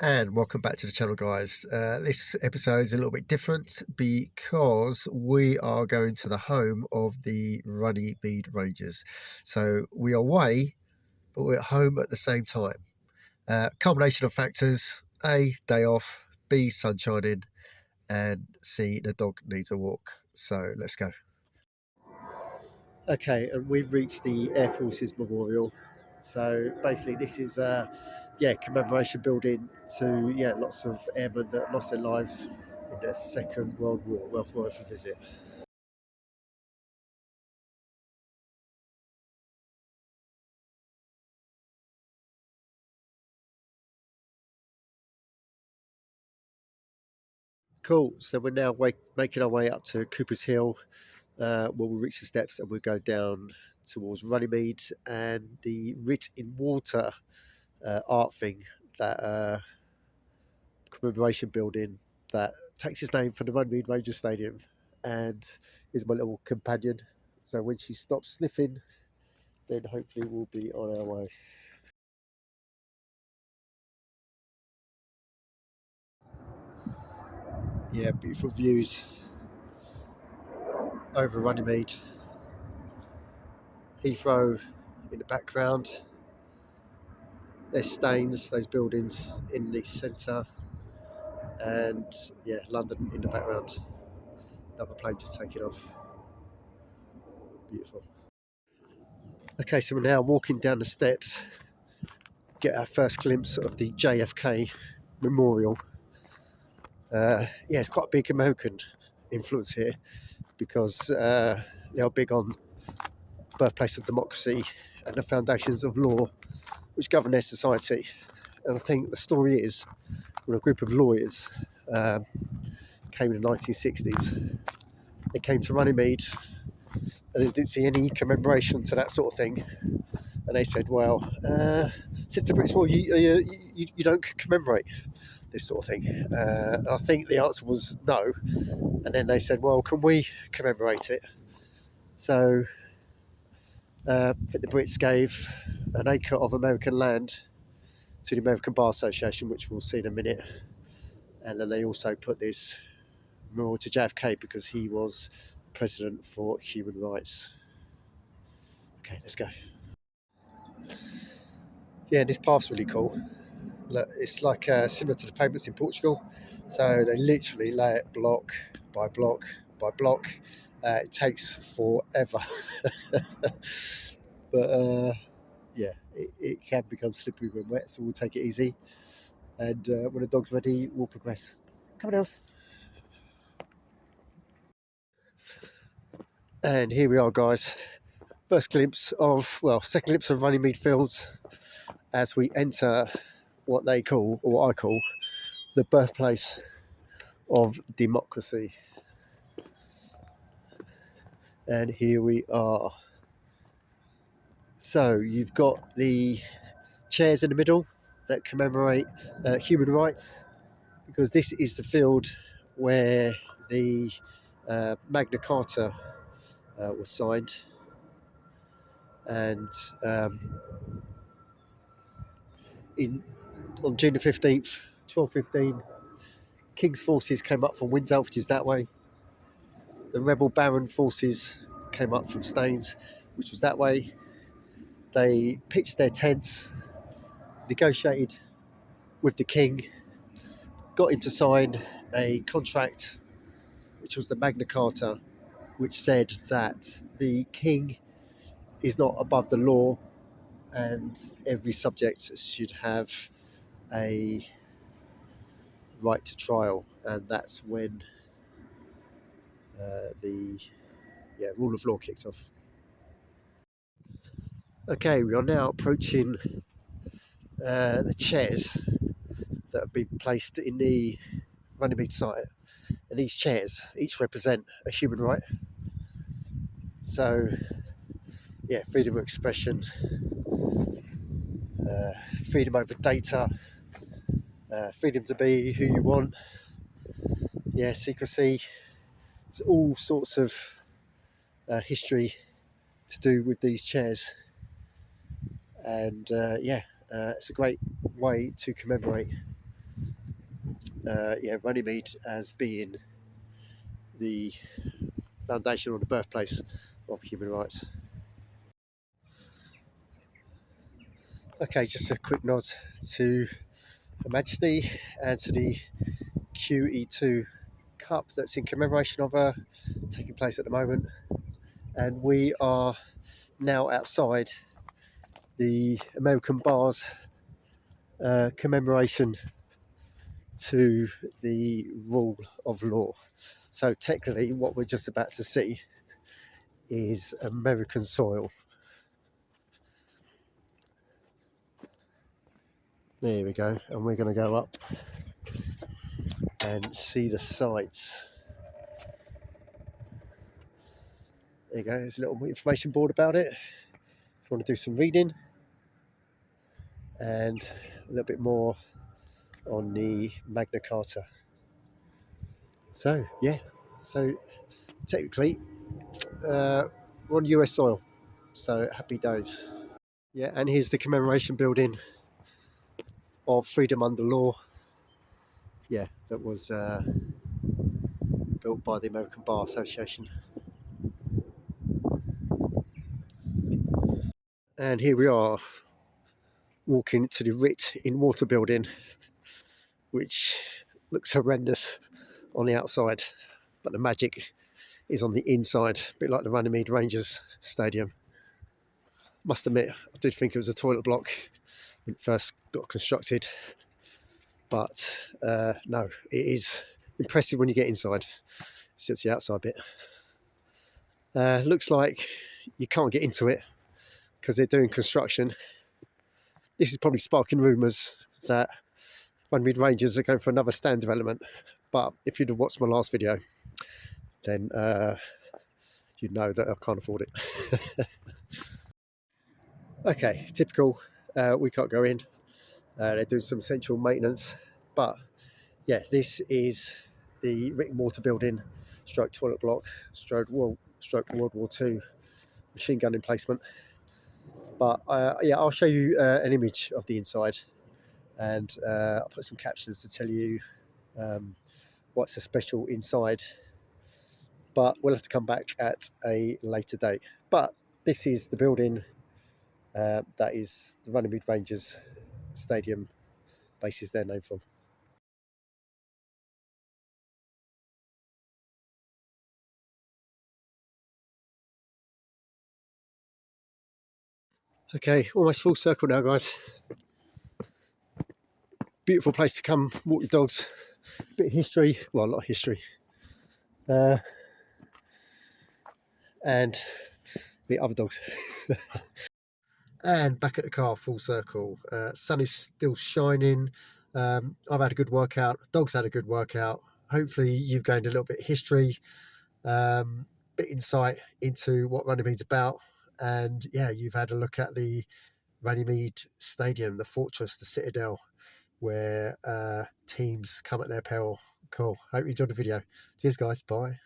And welcome back to the channel, guys. This episode is a little bit different because we are going to the home of the Runnymede Rangers. So we are away, but we're at home at the same time. Combination of factors: A, day off; B, sun shining; and C, the dog needs a walk. So let's go. Okay, and we've reached the Air Forces Memorial. So basically, this is commemoration building to lots of airmen that lost their lives in the Second World War. Well worth a visit. Cool. So we're now making our way up to Cooper's Hill. We'll reach the steps and we'll go down towards Runnymede and the Writ-in-Water art thing, that commemoration building that takes its name from the Runnymede Rangers Stadium and is my little companion. So when she stops sniffing, then hopefully we'll be on our way. Yeah, beautiful views over Runnymede. Heathrow in the background. There's Staines, those buildings in the centre, and yeah, London in the background. Another plane just taking off. Beautiful. Okay, so we're now walking down the steps, get our first glimpse of the Jfk Memorial. It's quite a big American influence here because they are big on Birthplace of Democracy and the foundations of law which govern their society. And I think the story is when a group of lawyers came in the 1960s, they came to Runnymede and they didn't see any commemoration to that sort of thing. And they said, well, Sister British War, you don't commemorate this sort of thing. And I think the answer was no. And then they said, well, can we commemorate it? So the Brits gave an acre of American land to the American Bar Association, which we'll see in a minute. And then they also put this memorial to JFK because he was president for human rights. Okay, let's go. Yeah, this path's really cool. Look, it's like similar to the pavements in Portugal. So they literally lay it block by block by block. It takes forever. But it can become slippery when wet, so we'll take it easy. And when the dog's ready, we'll progress. Come on, else. And here we are, guys. Second glimpse of Runnymede Fields as we enter what they call, or what I call, the birthplace of democracy. And here we are. So you've got the chairs in the middle that commemorate human rights, because this is the field where the Magna Carta was signed. And on June the 15th, 1215, King's forces came up from Windsor, which is that way. The rebel Baron forces came up from Staines, which was that way. They pitched their tents, negotiated with the king, got him to sign a contract, which was the Magna Carta, which said that the king is not above the law and every subject should have a right to trial. And that's when the rule of law kicks off. Okay, we are now approaching the chairs that have been placed in the Runnymede site, and these chairs each represent a human right. So, freedom of expression, freedom over data, freedom to be who you want, secrecy. It's all sorts of history to do with these chairs, and it's a great way to commemorate yeah, Runnymede as being the foundation or the birthplace of human rights. Okay, just a quick nod to Her Majesty and to the QE2 Cup that's in commemoration of her taking place at the moment. And we are now outside the American Bar's commemoration to the rule of law. So technically what we're just about to see is American soil. There we go, and we're going to go up and see the sites. There you go, there's a little information board about it if you want to do some reading, and a little bit more on the Magna Carta. So yeah, so technically we're on US soil, so happy days. Yeah, and here's the commemoration building of freedom under law. Yeah, that was built by the American Bar Association. And here we are walking to the Writ-in-Water building, which looks horrendous on the outside, but the magic is on the inside, a bit like the Runnymede Rangers stadium. Must admit, I did think it was a toilet block when it first got constructed, but no, it is impressive when you get inside. It's just the outside bit. Looks like you can't get into it because they're doing construction. This is probably sparking rumours that Runnymede Rangers are going for another stand development, but if you'd have watched my last video, then you'd know that I can't afford it. Okay, typical, we can't go in. They're doing some essential maintenance, but yeah, this is the Writ-in-Water building, stroke toilet block, stroke World War II machine gun emplacement. But yeah, I'll show you an image of the inside, and I'll put some captions to tell you what's so special inside. But we'll have to come back at a later date. But this is the building that is the Runnymede Rangers stadium bases their name from. Okay, almost full circle now, guys. Beautiful place to come walk your dogs. Bit of history, well, not history, and the other dogs. And back at the car, full circle. Sun is still shining. I've had a good workout. Dogs had a good workout. Hopefully you've gained a little bit of history, bit insight into what Runnymede's about. And yeah, you've had a look at the Runnymede Stadium, the fortress, the citadel, where teams come at their peril. Cool. Hope you enjoyed the video. Cheers, guys. Bye.